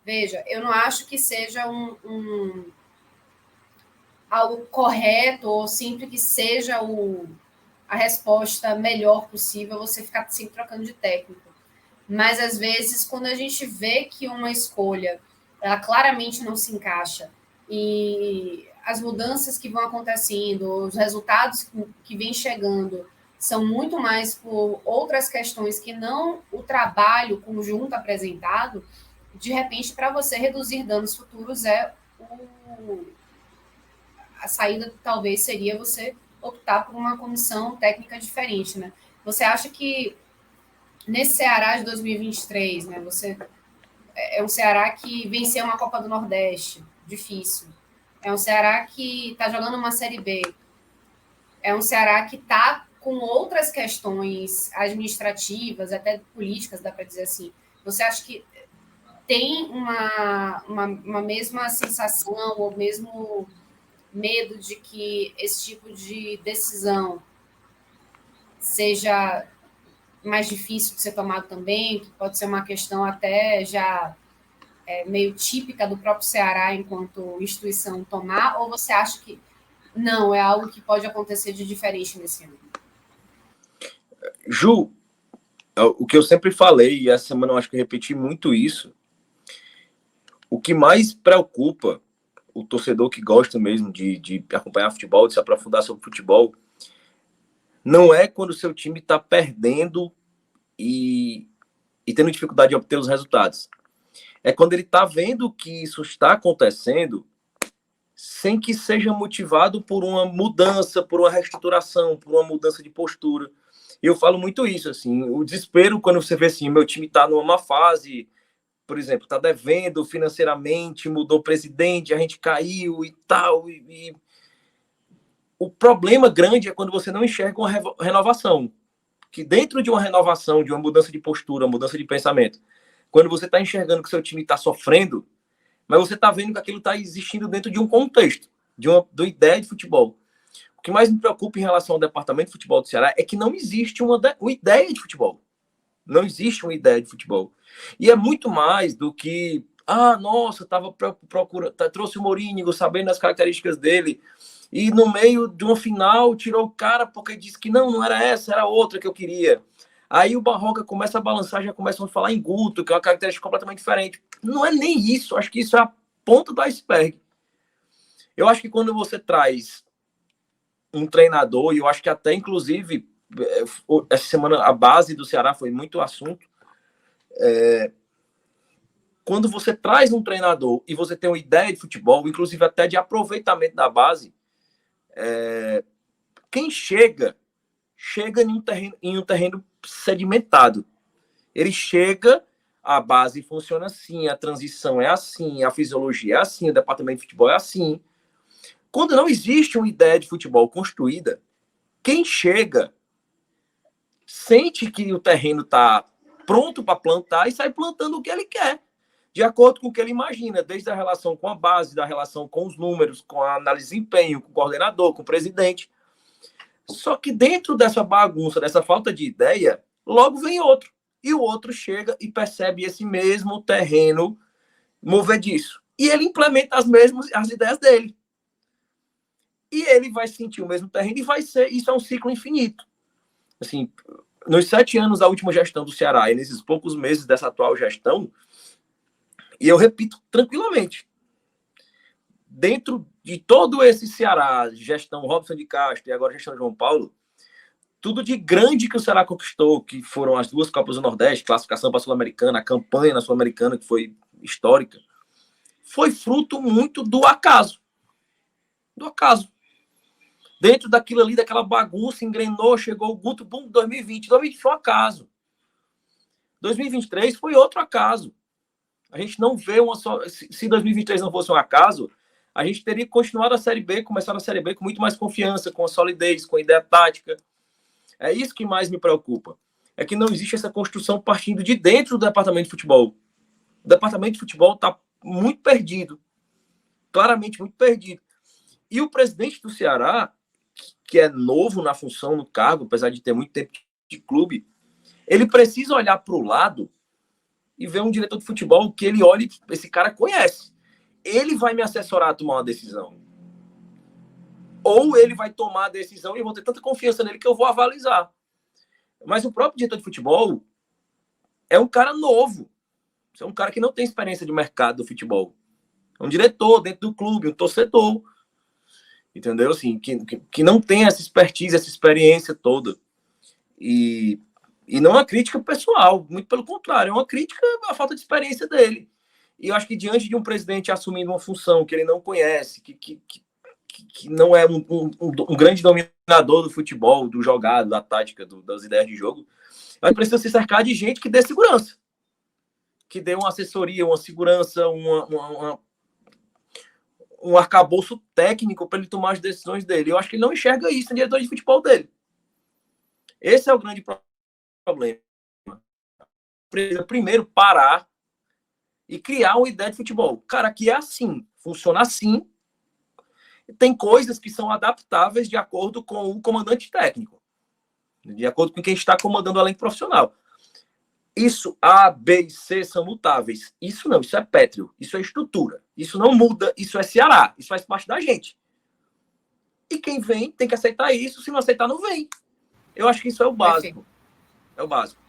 Veja, eu não acho que seja algo correto ou sempre que seja a resposta melhor possível você ficar sempre trocando de técnico. Mas, às vezes, quando a gente vê que uma escolha ela claramente não se encaixa e as mudanças que vão acontecendo, os resultados que vêm chegando são muito mais por outras questões que não o trabalho conjunto apresentado, de repente, para você reduzir danos futuros, a saída talvez seria você optar por uma comissão técnica diferente, né? Você acha que nesse Ceará de 2023, né, você é um Ceará que venceu uma Copa do Nordeste, difícil. É um Ceará que está jogando uma Série B. É um Ceará que está com outras questões administrativas, até políticas, dá para dizer assim. Você acha que tem uma mesma sensação ou mesmo medo de que esse tipo de decisão seja mais difícil de ser tomado também, que pode ser uma questão até já meio típica do próprio Ceará enquanto instituição tomar, ou você acha que não, é algo que pode acontecer de diferente nesse ano? Ju, o que eu sempre falei, e essa semana eu acho que eu repeti muito isso, o que mais preocupa o torcedor que gosta mesmo de acompanhar futebol, de se aprofundar sobre futebol, não é quando o seu time está perdendo e tendo dificuldade de obter os resultados. É quando ele está vendo que isso está acontecendo sem que seja motivado por uma mudança, por uma reestruturação, por uma mudança de postura. E eu falo muito isso, assim, o desespero quando você vê assim, meu time está numa má fase, por exemplo, está devendo financeiramente, mudou presidente, a gente caiu e tal, o problema grande é quando você não enxerga uma renovação, que dentro de uma renovação, de uma mudança de postura, uma mudança de pensamento, quando você está enxergando que seu time está sofrendo, mas você está vendo que aquilo está existindo dentro de um contexto, de uma ideia de futebol. O que mais me preocupa em relação ao departamento de futebol do Ceará é que não existe uma ideia de futebol. Não existe uma ideia de futebol. E é muito mais do que, nossa, estava procurando, trouxe o Mourinho, sabendo as características dele, e no meio de uma final tirou o cara porque disse que não era essa, era outra que eu queria. Aí o Barroca começa a balançar, já começam a falar em Guto, que é uma característica completamente diferente. Não é nem isso, acho que isso é a ponta do iceberg. Eu acho que quando você traz um treinador, e eu acho que até, inclusive, essa semana a base do Ceará foi muito assunto, quando você traz um treinador e você tem uma ideia de futebol, inclusive até de aproveitamento da base, quem chega em um terreno sedimentado. Ele chega, a base funciona assim, a transição é assim, a fisiologia é assim, o departamento de futebol é assim. Quando não existe uma ideia de futebol construída, quem chega sente que o terreno está pronto para plantar e sai plantando o que ele quer, de acordo com o que ele imagina, desde a relação com a base, da relação com os números, com a análise de desempenho, com o coordenador, com o presidente. Só que dentro dessa bagunça, dessa falta de ideia, logo vem outro. E o outro chega e percebe esse mesmo terreno movediço. E ele implementa as ideias dele. E ele vai sentir o mesmo terreno e vai ser... Isso é um ciclo infinito. Assim, nos 7 anos da última gestão do Ceará e nesses poucos meses dessa atual gestão, e eu repito tranquilamente, dentro de todo esse Ceará, gestão Robson de Castro e agora gestão João Paulo, tudo de grande que o Ceará conquistou, que foram as 2 Copas do Nordeste, classificação para a Sul-Americana, a campanha na Sul-Americana, que foi histórica, foi fruto muito do acaso. Do acaso. Dentro daquilo ali, daquela bagunça, engrenou, chegou o Guto, bum, 2020. 2020 foi um acaso. 2023 foi outro acaso. A gente não vê uma só... Se 2023 não fosse um acaso, a gente teria continuado a Série B, começado a Série B com muito mais confiança, com a solidez, com a ideia tática. É isso que mais me preocupa. É que não existe essa construção partindo de dentro do departamento de futebol. O departamento de futebol está muito perdido. Claramente muito perdido. E o presidente do Ceará, que é novo na função, no cargo, apesar de ter muito tempo de clube, ele precisa olhar para o lado e ver um diretor de futebol que ele olhe, esse cara conhece. Ele vai me assessorar a tomar uma decisão. Ou ele vai tomar a decisão e eu vou ter tanta confiança nele que eu vou avalizar. Mas o próprio diretor de futebol é um cara novo. É um cara que não tem experiência de mercado do futebol. É um diretor dentro do clube, um torcedor. Entendeu? Assim, que não tem essa expertise, essa experiência toda. E não é uma crítica pessoal, muito pelo contrário, é uma crítica à falta de experiência dele. E eu acho que diante de um presidente assumindo uma função que ele não conhece, que não é um grande dominador do futebol, do jogado, da tática, das ideias de jogo, ele precisa se cercar de gente que dê segurança. Que dê uma assessoria, uma segurança, um arcabouço técnico para ele tomar as decisões dele. Eu acho que ele não enxerga isso no diretor de futebol dele. Esse é o grande problema. Precisa primeiro parar e criar uma ideia de futebol. Cara, que é assim, funciona assim. Tem coisas que são adaptáveis de acordo com o comandante técnico, de acordo com quem está comandando o elenco profissional. Isso, A, B e C são mutáveis. Isso não, isso é pétreo, isso é estrutura. Isso não muda, isso é Ceará, isso faz parte da gente. E quem vem tem que aceitar isso, se não aceitar, não vem. Eu acho que isso é o básico. É o básico.